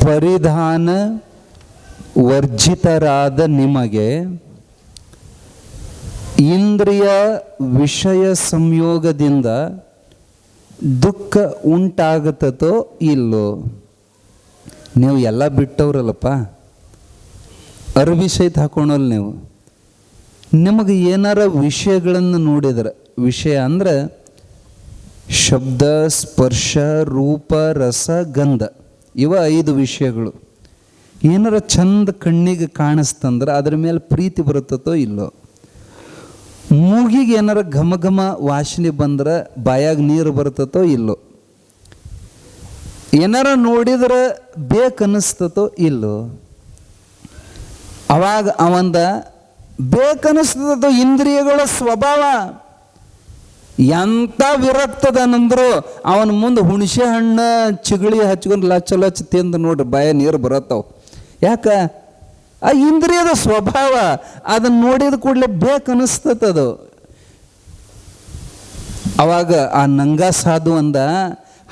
ಪರಿಧಾನ ವರ್ಜಿತರಾದ ನಿಮಗೆ ಇಂದ್ರಿಯ ವಿಷಯ ಸಂಯೋಗದಿಂದ ದುಃಖ ಉಂಟಾಗುತ್ತೋ ಇಲ್ಲೋ? ನೀವು ಎಲ್ಲ ಬಿಟ್ಟವ್ರಲ್ಲಪ್ಪ, ಅರ್ಬಿ ಸಹಿತ ಹಾಕೋಣಲ್ಲ ನೀವು. ನಿಮಗೆ ಏನಾರ ವಿಷಯಗಳನ್ನು ನೋಡಿದ್ರೆ, ವಿಷಯ ಅಂದ್ರೆ ಶಬ್ದ, ಸ್ಪರ್ಶ, ರೂಪ, ರಸ, ಗಂಧ, ಇವ 5 ವಿಷಯಗಳು. ಏನಾರ ಚಂದ ಕಣ್ಣಿಗೆ ಕಾಣಿಸ್ತಂದ್ರೆ ಅದ್ರ ಮೇಲೆ ಪ್ರೀತಿ ಬರುತ್ತೋ ಇಲ್ಲೋ? ಮೂಗಿಗೆ ಏನಾರ ಘಮ ಘಮ ವಾಸನೆ ಬಂದ್ರೆ ಬಾಯಾಗ ನೀರು ಬರ್ತತೋ ಇಲ್ಲೋ? ಏನಾರ ನೋಡಿದ್ರೆ ಬೇಕನ್ನಿಸ್ತತೋ ಇಲ್ಲೋ? ಅವಾಗ ಅವಂದ ಬೇಕನ್ನಿಸ್ತದೋ. ಇಂದ್ರಿಯಗಳ ಸ್ವಭಾವ ಎಂಥ ವಿರಕ್ತದನಂದ್ರು ಅವನ ಮುಂದೆ ಹುಣಸೆ ಹಣ್ಣು ಚಿಗಳಿ ಹಚ್ಕೊಂಡು ಲಚ್ಚ ತಿಂದು ನೋಡ್ರಿ ಬಾಯ ನೀರು ಬರತ್ತವ. ಯಾಕೆ? ಆ ಇಂದ್ರಿಯದ ಸ್ವಭಾವ. ಅದನ್ನು ನೋಡಿದ ಕೂಡಲೇ ಬೇಕನ್ನಿಸ್ತದದು. ಅವಾಗ ಆ ನಂಗ ಸಾಧು ಅಂದ,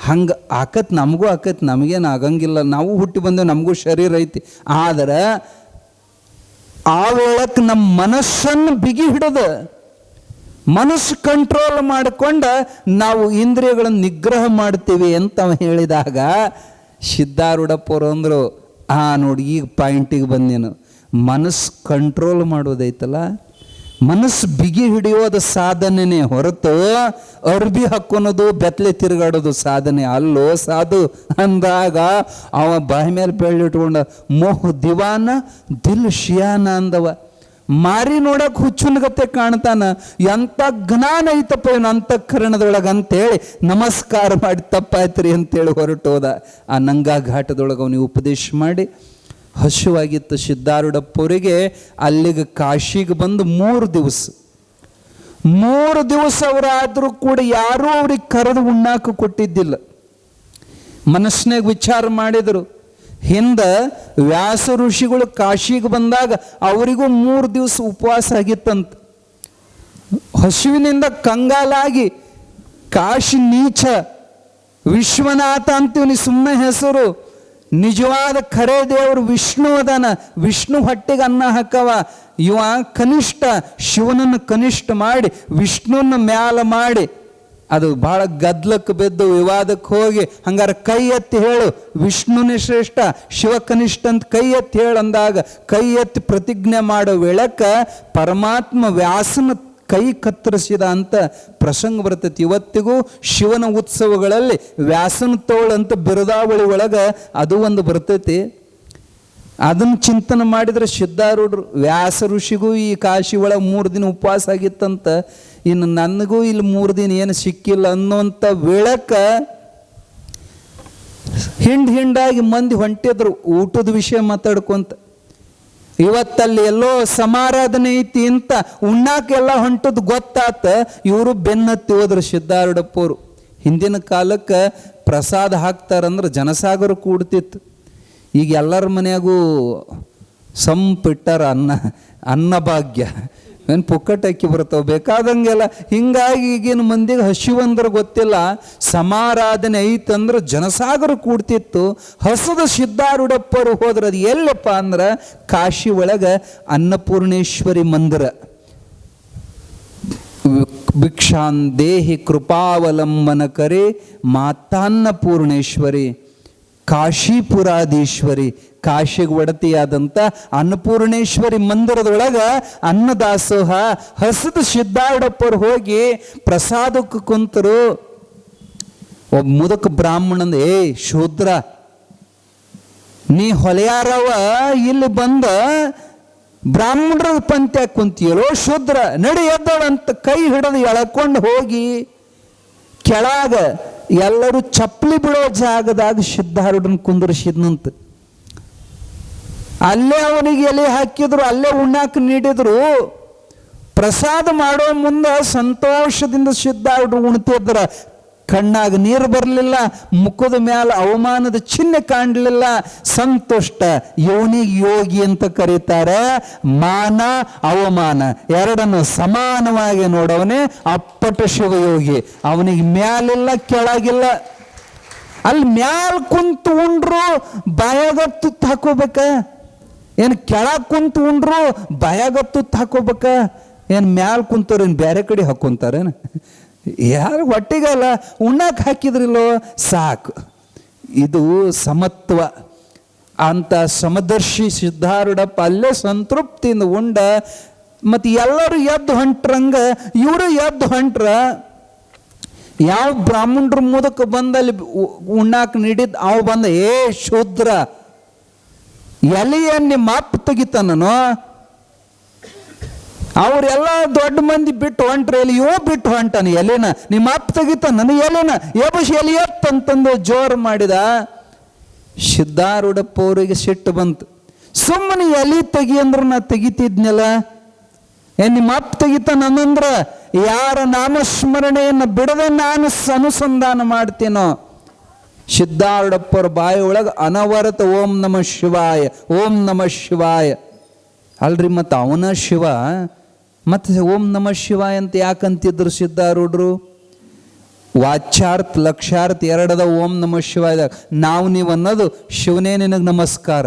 ಹಂಗೆ ಆಕತ್ ನಮಗೂ ಆಕತ್, ನಮಗೇನು ಆಗಂಗಿಲ್ಲ, ನಾವು ಹುಟ್ಟಿ ಬಂದೇವೆ, ನಮಗೂ ಶರೀರ ಐತಿ. ಆದರೆ ಆ ವೇಳಕ್ಕೆ ನಮ್ಮ ಮನಸ್ಸನ್ನು ಬಿಗಿ ಹಿಡಿದು ಮನಸ್ಸು ಕಂಟ್ರೋಲ್ ಮಾಡಿಕೊಂಡು ನಾವು ಇಂದ್ರಿಯಗಳನ್ನು ನಿಗ್ರಹ ಮಾಡ್ತೀವಿ ಅಂತ ಹೇಳಿದಾಗ ಸಿದ್ಧಾರೂಢಪ್ಪರು ಅಂದರು, ನೋಡಿ ಈಗ ಪಾಯಿಂಟಿಗೆ ಬಂದೇನು. ಮನಸ್ಸು ಕಂಟ್ರೋಲ್ ಮಾಡೋದೈತಲ್ಲ, ಮನಸ್ಸು ಬಿಗಿ ಹಿಡಿಯೋದು ಸಾಧನೆನೇ ಹೊರತು ಅರ್ಬಿ ಹಾಕೊಳೋದು ಬೆತ್ತಲೆ ತಿರುಗಾಡೋದು ಸಾಧನೆ ಅಲ್ಲೋ ಸಾಧು ಅಂದಾಗ ಅವ ಬಾಯಿ ಮೇಲೆ ಬೆಳ್ಳಿಟ್ಕೊಂಡ ಮೋಹ ದಿವಾನ ದಿಲ್ ಶಿಯಾನ ಅಂದವ. ಮಾರಿ ನೋಡಕ್ಕೆ ಹುಚ್ಚುನ್ಗತ್ತೆ ಕಾಣ್ತಾನ. ಎಂಥ ಜ್ಞಾನ ಐತಪ್ಪ ಇವನು ಅಂತಃಕರಣದೊಳಗೆ ಅಂತೇಳಿ ನಮಸ್ಕಾರ ಮಾಡಿ ತಪ್ಪಾಯ್ತ್ರಿ ಅಂತೇಳಿ ಹೊರಟೋದ. ಆ ನಂಗಾ ಘಾಟದೊಳಗೆ ಅವನಿಗೆ ಉಪದೇಶ ಮಾಡಿ ಹಸುವಾಗಿತ್ತು ಸಿದ್ಧಾರೂಢಪ್ಪವರಿಗೆ. ಅಲ್ಲಿಗೆ ಕಾಶಿಗೆ ಬಂದು 3 ದಿವಸ ಅವರಾದರೂ ಕೂಡ ಯಾರೂ ಅವ್ರಿಗೆ ಕರೆದು ಉಣ್ಣಾಕ ಕೊಟ್ಟಿದ್ದಿಲ್ಲ. ಮನಸ್ಸಿನಾಗ ವಿಚಾರ ಮಾಡಿದರು. ಹಿಂದೆ ವ್ಯಾಸ ಋಷಿಗಳು ಕಾಶಿಗೆ ಬಂದಾಗ ಅವರಿಗೂ 3 ದಿವಸ ಉಪವಾಸ ಆಗಿತ್ತಂತ. ಹಸುವಿನಿಂದ ಕಂಗಾಲಾಗಿ ಕಾಶಿ ನೀಚ ವಿಶ್ವನಾಥ ಅಂತೀವಿ ಸುಮ್ಮನೆ ಹೆಸರು. ನಿಜವಾದ ಖರೇ ದೇವರು ವಿಷ್ಣು ಅದಾನ. ವಿಷ್ಣು ಹೊಟ್ಟೆಗೆ ಅನ್ನ ಹಾಕವ. ಇವ ಕನಿಷ್ಠ ಶಿವನನ್ನು ಕನಿಷ್ಠ ಮಾಡಿ ವಿಷ್ಣುನ ಮ್ಯಾಲ ಮಾಡಿ ಅದು ಭಾಳ ಗದ್ಲಕ್ಕೆ ಬಿದ್ದು ವಿವಾದಕ್ಕೆ ಹೋಗಿ ಹಂಗಾರೆ ಕೈ ಎತ್ತಿ ಹೇಳು ವಿಷ್ಣುನೇ ಶ್ರೇಷ್ಠ ಶಿವ ಕನಿಷ್ಠ ಅಂತ ಕೈ ಎತ್ತಿ ಹೇಳಂದಾಗ ಕೈ ಎತ್ತಿ ಪ್ರತಿಜ್ಞೆ ಮಾಡೋ ವೇಳಕ್ಕೆ ಪರಮಾತ್ಮ ವ್ಯಾಸನ ಕೈ ಕತ್ತರಿಸಿದ ಅಂತ ಪ್ರಸಂಗ ಬರ್ತೈತಿ. ಇವತ್ತಿಗೂ ಶಿವನ ಉತ್ಸವಗಳಲ್ಲಿ ವ್ಯಾಸನ ತೋಳು ಅಂತ ಬಿರುದಾವಳಿ ಒಳಗೆ ಅದು ಒಂದು ಬರ್ತೈತಿ. ಅದನ್ನು ಚಿಂತನೆ ಮಾಡಿದರೆ ಸಿದ್ಧಾರೂಢರು ವ್ಯಾಸ ಋಷಿಗೂ ಈ ಕಾಶಿ ಒಳಗೆ 3 ದಿನ ಉಪವಾಸ ಆಗಿತ್ತಂತ. ಇನ್ನು ನನಗೂ ಇಲ್ಲಿ 3 ದಿನ ಏನು ಸಿಕ್ಕಿಲ್ಲ ಅನ್ನೋಂಥ ವೇಳಕ್ಕೆ ಹಿಂಡಾಗಿ ಮಂದಿ ಹೊಂಟಿದ್ರು ಊಟದ ವಿಷಯ ಮಾತಾಡ್ಕೊಂತ. ಇವತ್ತಲ್ಲಿ ಎಲ್ಲೋ ಸಮಾರಾಧನೆ ಐತಿ ಅಂತ ಉಣ್ಣಾಕೆಲ್ಲ ಹೊಂಟದ್ದು ಗೊತ್ತಾತ. ಇವರು ಬೆನ್ನತ್ತಿ ಹೋದ್ರು ಸಿದ್ಧಾರೂಢಪ್ಪವರು. ಹಿಂದಿನ ಕಾಲಕ್ಕೆ ಪ್ರಸಾದ ಹಾಕ್ತಾರಂದ್ರೆ ಜನಸಾಗರ ಕೂಡ್ತಿತ್ತು. ಈಗ ಎಲ್ಲರ ಮನೆಯಾಗೂ ಸಂಪಿಟ್ಟಾರ ಅನ್ನಭಾಗ್ಯ ಏನು ಪುಕ್ಕಟ್ ಅಕ್ಕಿ ಬರ್ತಾವೆ ಬೇಕಾದಂಗೆಲ್ಲ. ಹಿಂಗಾಗಿ ಈಗಿನ ಮಂದಿಗೆ ಹಸಿವಂದ್ರೆ ಗೊತ್ತಿಲ್ಲ. ಸಮಾರಾಧನೆ ಐತಂದ್ರೆ ಜನಸಾಗರ ಕೂಡ್ತಿತ್ತು. ಹಸದ ಸಿದ್ಧಾರೂಢಪ್ಪರು ಹೋದ್ರೆ ಅದು ಎಲ್ಲಪ್ಪ ಅಂದ್ರೆ ಕಾಶಿ ಒಳಗೆ ಅನ್ನಪೂರ್ಣೇಶ್ವರಿ ಮಂದಿರ. ಭಿಕ್ಷಾನ್ ದೇಹಿ ಕೃಪಾವಲಂಬನ ಕರೆ ಮಾತಾನ್ನಪೂರ್ಣೇಶ್ವರಿ ಕಾಶಿಪುರಾಧೀಶ್ವರಿ. ಕಾಶಿಗೆ ಒಡತಿಯಾದಂಥ ಅನ್ನಪೂರ್ಣೇಶ್ವರಿ ಮಂದಿರದೊಳಗೆ ಅನ್ನದಾಸೋಹ. ಹಸದ ಸಿದ್ಧಾರೂಢಪ್ಪರು ಹೋಗಿ ಪ್ರಸಾದಕ್ಕೆ ಕುಂತರು. ಒಬ್ಬ ಮುದುಕ ಬ್ರಾಹ್ಮಣಂದ, ಶೂದ್ರ ನೀ ಹೊಲೆಯಾರವ ಇಲ್ಲಿ ಬಂದ ಬ್ರಾಹ್ಮಣರ ಪಂತ್ಯ ಕುಂತಿಯರೋ ಶೂದ್ರ ನಡಿ ಎದ್ದಳಂತ ಕೈ ಹಿಡಿದು ಎಳ್ಕೊಂಡು ಹೋಗಿ ಕೆಳಗ ಎಲ್ಲರೂ ಚಪ್ಪಲಿ ಬಿಡೋ ಜಾಗದಾಗ ಸಿದ್ಧಾರೂಢನ ಕುಂದರ್ಸಿದ್ನಂತ. ಅಲ್ಲೇ ಅವನಿಗೆ ಎಲೆ ಹಾಕಿದ್ರು, ಅಲ್ಲೇ ಉಣ್ಣಾಕ ನೀಡಿದ್ರು. ಪ್ರಸಾದ ಮಾಡೋ ಮುಂದೆ ಸಂತೋಷದಿಂದ ಸಿದ್ಧಾರೂಢರು ಉಣ್ತಿದ್ರ. ಕಣ್ಣಾಗ ನೀರು ಬರಲಿಲ್ಲ, ಮುಖದ ಮ್ಯಾಲ ಅವಮಾನದ ಚಿಹ್ನೆ ಕಾಣಲಿಲ್ಲ. ಸಂತುಷ್ಟ. ಯೋನಿಗೆ ಯೋಗಿ ಅಂತ ಕರೀತಾರೆ. ಮಾನ ಅವಮಾನ ಎರಡನ್ನು ಸಮಾನವಾಗಿ ನೋಡವನೇ ಅಪ್ಪಟ ಶಿವಯೋಗಿ. ಅವನಿಗೆ ಮ್ಯಾಲಿಲ್ಲ ಕೆಳಗಿಲ್ಲ. ಅಲ್ಲಿ ಮ್ಯಾಲ ಕುಂತು ಉಂಡ್ರು ಬಾಯಾಗ ತುತ್ತು ಹಾಕೋಬೇಕ, ಏನು ಕೆಳಗೆ ಕುಂತು ಉಂಡ್ರು ಬಾಯಾಗ ತುತ್ತು ಹಾಕೋಬೇಕ, ಏನು ಮ್ಯಾಲ ಕುಂತವ್ರು ಏನು ಬೇರೆ ಕಡೆ ಹಾಕ್ಕೊಂತಾರೇನು? ಯಾರು ಹೊಟ್ಟಿಗಲ್ಲ ಉಣ್ಣಕ್ಕೆ ಹಾಕಿದ್ರಿಲ್ಲೋ ಸಾಕು. ಇದು ಸಮತ್ವ ಅಂತ ಸಮದರ್ಶಿ ಸಿದ್ಧಾರೂಢಪ್ಪ ಅಲ್ಲೇ ಸಂತೃಪ್ತಿಯಿಂದ ಉಂಡ. ಮತ್ತು ಎಲ್ಲರೂ ಎದ್ದು ಹೊಂಟ್ರಂಗ ಇವರು ಎದ್ದು ಹೊಂಟ್ರ. ಯಾವ ಬ್ರಾಹ್ಮಣರ ಮೂಲಕ ಬಂದಲ್ಲಿ ಉಣ್ಣಾಕ ನೀಡಿದ್ದು ಅವು ಬಂದ, ಏ ಶೂದ್ರ ಎಲೆಯನ್ನು ನಿಮ್ಮ ಅಪ್ಪ ತೆಗಿತಾನೋ? ಅವರೆಲ್ಲ ದೊಡ್ಡ ಮಂದಿ ಬಿಟ್ಟು ಹೊಂಟ್ರೆ ಎಲ್ಲಿ ಇವ ಬಿಟ್ಟು ಹೊಂಟಾನ ಎಲೆನ, ನಿಮ್ಮ ಅಪ್ಪ ತೆಗಿತಾನ ನನಗೆ ಎಲೆನ ಎಬಸ್ ಎಲೆ ಎತ್ತಂತಂದು ಜೋರು ಮಾಡಿದ. ಸಿದ್ಧಾರೂಢಪ್ಪ ಅವರಿಗೆ ಸಿಟ್ಟು ಬಂತು. ಸುಮ್ಮನೆ ಎಲೆ ತೆಗಿ ಅಂದ್ರೆ ನಾ ತೆಗಿತಿದ್ನಲ್ಲ, ನಿಮ್ಮ ಅಪ್ಪ ತೆಗಿತಾನ ಅನ್ನಂದ್ರ ಯಾರ ನಾಮಸ್ಮರಣೆಯನ್ನು ಬಿಡದೆ ನಾನು ಅನುಸಂಧಾನ ಮಾಡ್ತೀನೋ. ಸಿದ್ಧಾರೂಢಪ್ಪರ ಬಾಯಿ ಒಳಗೆ ಅನವರತ ಓಂ ನಮ ಶಿವಾಯ ಓಂ ನಮ ಶಿವಾಯ. ಅಲ್ರಿ ಮತ್ತು ಅವನ ಶಿವ ಮತ್ತು ಓಂ ನಮ ಶಿವಾಯ ಅಂತ ಯಾಕಂತಿದ್ರು ಸಿದ್ಧಾರೂಢರು? ವಾಚ್ಯಾರ್ಥ ಲಕ್ಷ್ಯಾರ್ಥ ಎರಡದ ಓಂ ನಮ ಶಿವಾಯ. ನಾವು ನೀವು ಅನ್ನೋದು ಶಿವನೇ ನಿನಗೆ ನಮಸ್ಕಾರ.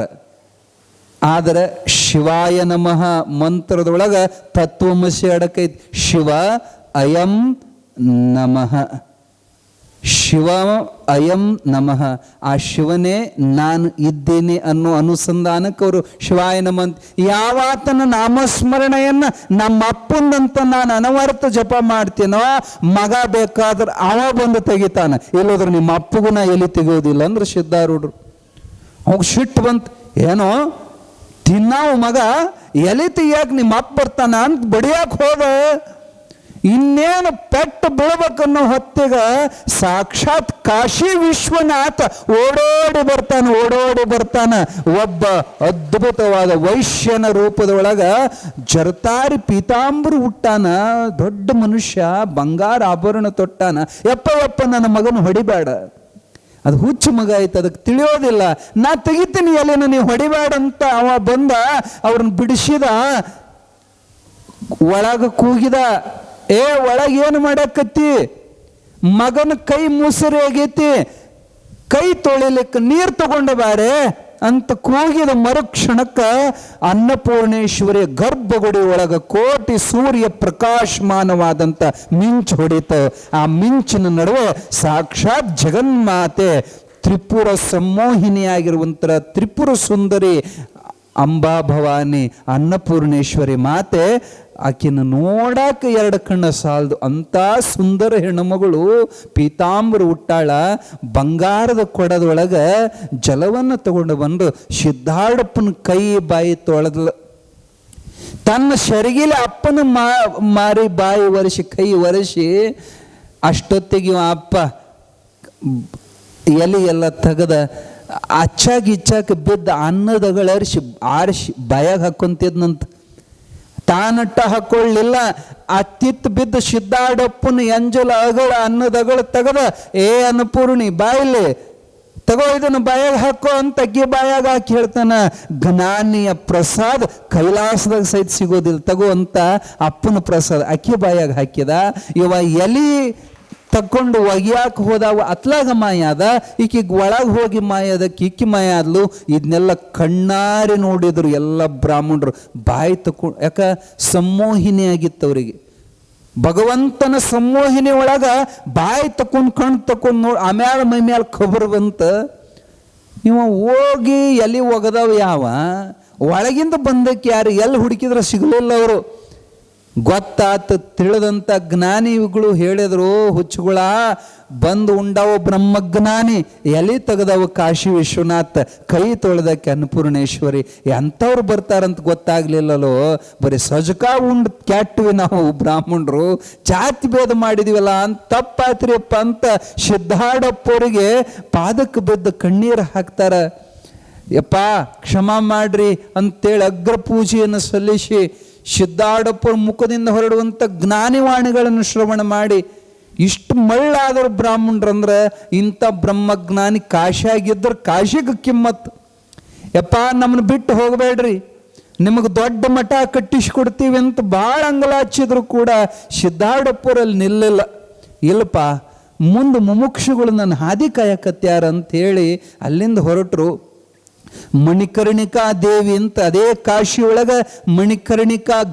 ಆದರೆ ಶಿವಾಯ ನಮಃ ಮಂತ್ರದೊಳಗೆ ತತ್ವಮಸಿ ಅಡಕೈತಿ. ಶಿವ ಅಯಂ ನಮಃ, ಶಿವ ಅಯಂ ನಮಃ, ಆ ಶಿವನೇ ನಾನು ಇದ್ದೇನೆ ಅನ್ನೋ ಅನುಸಂಧಾನಕ್ಕೆ ಅವರು ಶಿವಾಯ ನಮ ಅಂತ. ಯಾವಾತನ ನಾಮಸ್ಮರಣೆಯನ್ನು ನಮ್ಮ ಅಪ್ಪಂದಂತ ನಾನು ಅನವರ್ತ ಜಪ ಮಾಡ್ತೀನೋ, ಮಗ ಬೇಕಾದ್ರೆ ಅವ ಬಂದು ತೆಗಿತಾನೆ, ಇಲ್ಲೋದ್ರೆ ನಿಮ್ಮ ಅಪ್ಪಗೂ ನಾ ಎಲ್ಲಿ ತೆಗೆಯೋದಿಲ್ಲ ಅಂದ್ರೆ ಸಿದ್ಧಾರೂಢರು. ಅವಾಗ ಸಿಟ್ಟು ಬಂತು. ಏನೋ ತಿನ್ನಾವು ಮಗ ಎಲೆ ತೆಗಿಯಾಕೆ ನಿಮ್ಮ ಅಪ್ಪ ಬರ್ತಾನ ಅಂತ ಬಡಿಯಾಕೆ ಹೋದ. ಇನ್ನೇನು ಪೆಟ್ಟು ಬೀಳ್ಬೇಕನ್ನೋ ಹೊತ್ತಿಗ ಸಾಕ್ಷಾತ್ ಕಾಶಿ ವಿಶ್ವನಾಥ ಓಡೋಡಿ ಬರ್ತಾನ. ಒಬ್ಬ ಅದ್ಭುತವಾದ ವೈಶ್ಯನ ರೂಪದೊಳಗ ಜರತಾರಿ ಪೀತಾಂಬರು ಹುಟ್ಟಾನ. ದೊಡ್ಡ ಮನುಷ್ಯ, ಬಂಗಾರ ಆಭರಣ ತೊಟ್ಟಾನ. ಯಪ್ಪ ನನ್ನ ಮಗನ ಹೊಡಿಬೇಡ, ಅದು ಹುಚ್ಚು ಮಗ ಆಯ್ತು, ಅದಕ್ಕೆ ತಿಳಿಯೋದಿಲ್ಲ, ನಾ ತೆಗಿತೀನಿ ಎಲೆನ, ನೀವು ಹೊಡಿಬೇಡ ಅಂತ ಅವ ಬಂದ. ಅವ್ರನ್ನ ಬಿಡಿಸಿದ, ಒಳಗ ಕೂಗಿದ, ಏ ಒಳಗೇನು ಮಾಡಕತ್ತಿ? ಮಗನ ಕೈ ಮುಸುರಿ ಆಗೈತಿ, ಕೈ ತೊಳಿಲಿಕ್ಕೆ ನೀರು ತಗೊಂಡ ಬಾರೆ ಅಂತ ಕೂಗಿದ ಮರುಕ್ಷಣಕ್ಕೆ ಅನ್ನಪೂರ್ಣೇಶ್ವರಿ ಗರ್ಭಗುಡಿ ಒಳಗ ಕೋಟಿ ಸೂರ್ಯ ಪ್ರಕಾಶಮಾನವಾದಂಥ ಮಿಂಚು ಹೊಡಿತು. ಆ ಮಿಂಚಿನ ನಡುವೆ ಸಾಕ್ಷಾತ್ ಜಗನ್ಮಾತೆ ತ್ರಿಪುರ ಸಂಮೋಹಿನಿಯಾಗಿರುವಂಥ ತ್ರಿಪುರ ಸುಂದರಿ ಅಂಬಾ ಭವಾನಿ ಅನ್ನಪೂರ್ಣೇಶ್ವರಿ ಮಾತೆ. ಆಕಿನ ನೋಡಾಕ ಎರಡು ಕಣ್ಣ ಸಾಲದು ಅಂತ ಸುಂದರ ಹೆಣ್ಣುಮಗಳು ಪೀತಾಂಬರ ಹುಟ್ಟಾಳ. ಬಂಗಾರದ ಕೊಡದೊಳಗೆ ಜಲವನ್ನು ತಗೊಂಡು ಬಂದು ಸಿದ್ಧಾರೂಢಪ್ಪನ ಕೈ ಬಾಯಿ ತೊಳೆದ. ತನ್ನ ಸೆರಗಿಲೆ ಅಪ್ಪನ ಮಾರಿ ಬಾಯಿ ಒರೆಸಿ ಕೈ ಒರೆಸಿ ಅಷ್ಟೊತ್ತಿಗೆ ಅಪ್ಪ ಎಲೆ ಎಲ್ಲ ತೆಗೆದ ಅಚ್ಚಾಕ ಬಿದ್ದ ಅನ್ನದಗಳರಿಸಿ ಆರಿಸಿ ಬಾಯಾಗ ಹಾಕೊಂತಿದ್ನಂತ. ತಾನಟ್ಟ ಹಾಕೊಳ್ಳಿಲ್ಲ, ಅತ್ತಿತ್ತು ಬಿದ್ದ ಸಿದ್ಧಾರೂಢಪ್ಪನ ಎಂಜಲ ಅಗಳ ಅನ್ನದಗಳ ತೆಗೆದ, ಏ ಅನ್ನಪೂರ್ಣಿ ಬಾಯಿಲೆ ತಗೋ ಇದನ್ನು ಬಾಯಾಗ ಹಾಕೋ ಅಂತ ಅಗ್ಗಿ ಬಾಯಾಗ ಹಾಕಿ ಹೇಳ್ತಾನ. ಜ್ಞಾನಿಯ ಪ್ರಸಾದ ಕೈಲಾಸದಾಗ ಸಹಿತ ಸಿಗೋದಿಲ್ಲ, ತಗೋ ಅಂತ ಅಪ್ಪನ ಪ್ರಸಾದ ಅಕ್ಕಿ ಬಾಯಾಗ ಹಾಕಿದ. ಇವ ಎಲಿ ತಕ್ಕೊಂಡು ಒಗ್ಯಾಕೆ ಹೋದಾವ ಅತ್ಲಾಗ ಮಾಯ ಅದ, ಈಕಿಗೆ ಒಳಗೆ ಹೋಗಿ ಮಾಯ ಅದ, ಕಿಕ್ಕಿ ಮಾಯ ಆದ್ಲು. ಇದನ್ನೆಲ್ಲ ಕಣ್ಣಾರೆ ನೋಡಿದ್ರು ಎಲ್ಲ ಬ್ರಾಹ್ಮಣರು. ಬಾಯಿ ತಕೊಂಡು, ಯಾಕ ಸಂಮೋಹಿನಿ ಆಗಿತ್ತು ಅವರಿಗೆ. ಭಗವಂತನ ಸಂಮೋಹಿನಿ ಒಳಗ ಬಾಯಿ ತಕೊಂಡು ಕಣ್ಣು ತಕೊಂಡು ನೋಡಿ ಆಮ್ಯಾಲ ಮೈ ಮ್ಯಾಲ ಖಬರ್ ಬಂತ. ಇವ ಹೋಗಿ ಎಲ್ಲಿ ಒಗದವ ಯಾವ ಒಳಗಿಂದ ಬಂದಕ್ಕೆ ಯಾರು ಎಲ್ಲಿ ಹುಡುಕಿದ್ರೆ ಸಿಗಲಿಲ್ಲ ಅವರು. ಗೊತ್ತಾತ ತಿಳಿದಂಥ ಜ್ಞಾನಿಗಳು ಹೇಳಿದ್ರು, ಹುಚ್ಚುಗಳ ಬಂದು ಉಂಡಾವ ಬ್ರಹ್ಮಜ್ಞಾನಿ, ಎಲೆ ತೆಗೆದವ ಕಾಶಿ ವಿಶ್ವನಾಥ, ಕೈ ತೊಳೆದಕ್ಕೆ ಅನ್ನಪೂರ್ಣೇಶ್ವರಿ. ಎಂಥವ್ರು ಬರ್ತಾರಂತ ಗೊತ್ತಾಗ್ಲಿಲ್ಲಲ್ಲೋ, ಬರೀ ಸಜಕ ಉಂಡು ಕ್ಯಾಟ್ವಿ ನಾವು ಬ್ರಾಹ್ಮಣರು, ಜಾತಿ ಭೇದ ಮಾಡಿದೀವಲ್ಲ ಅಂತ ತಪ್ಪಾತ್ರಿಯಪ್ಪ ಅಂತ ಸಿದ್ಧಾರೂಢಪ್ಪವರಿಗೆ ಪಾದಕ್ಕೆ ಬಿದ್ದ ಕಣ್ಣೀರು ಹಾಕ್ತಾರ. ಯಪ್ಪ ಕ್ಷಮಾ ಮಾಡ್ರಿ ಅಂತೇಳಿ ಅಗ್ರ ಪೂಜೆಯನ್ನು ಸಲ್ಲಿಸಿ ಸಿದ್ಧಾರೂಢಪ್ಪರ ಮುಖದಿಂದ ಹೊರಡುವಂಥ ಜ್ಞಾನಿವಾಣಿಗಳನ್ನು ಶ್ರವಣ ಮಾಡಿ ಇಷ್ಟು ಮಳ್ಳಾದರು ಬ್ರಾಹ್ಮಣರಂದ್ರೆ ಇಂಥ ಬ್ರಹ್ಮಜ್ಞಾನಿ ಕಾಶಿ ಆಗಿದ್ರೆ ಕಾಶಿಗೆ ಕಿಮ್ಮತ್ತು. ಯಪ್ಪ ನಮ್ಮನ್ನು ಬಿಟ್ಟು ಹೋಗಬೇಡ್ರಿ, ನಿಮಗೆ ದೊಡ್ಡ ಮಠ ಕಟ್ಟಿಸಿಕೊಡ್ತೀವಿ ಅಂತ ಭಾಳ ಅಂಗಲಾಚಿದ್ರು ಕೂಡ ಸಿದ್ಧಾರೂಢಪ್ಪರಲ್ಲಿ ನಿಲ್ಲಿಲ್ಲ. ಇಲ್ಲಪ್ಪ ಮುಂದೆ ಮುಮುಕ್ಷುಗಳು ನನ್ನ ಹಾದಿ ಕಾಯಕತ್ಯಾರ ಅಂಥೇಳಿ ಅಲ್ಲಿಂದ ಹೊರಟರು. ಮಣಿಕರ್ಣಿಕಾ ದೇವಿ ಅಂತ ಅದೇ ಕಾಶಿ ಒಳಗೆ ಮಣಿಕರ್ಣಿಕಾ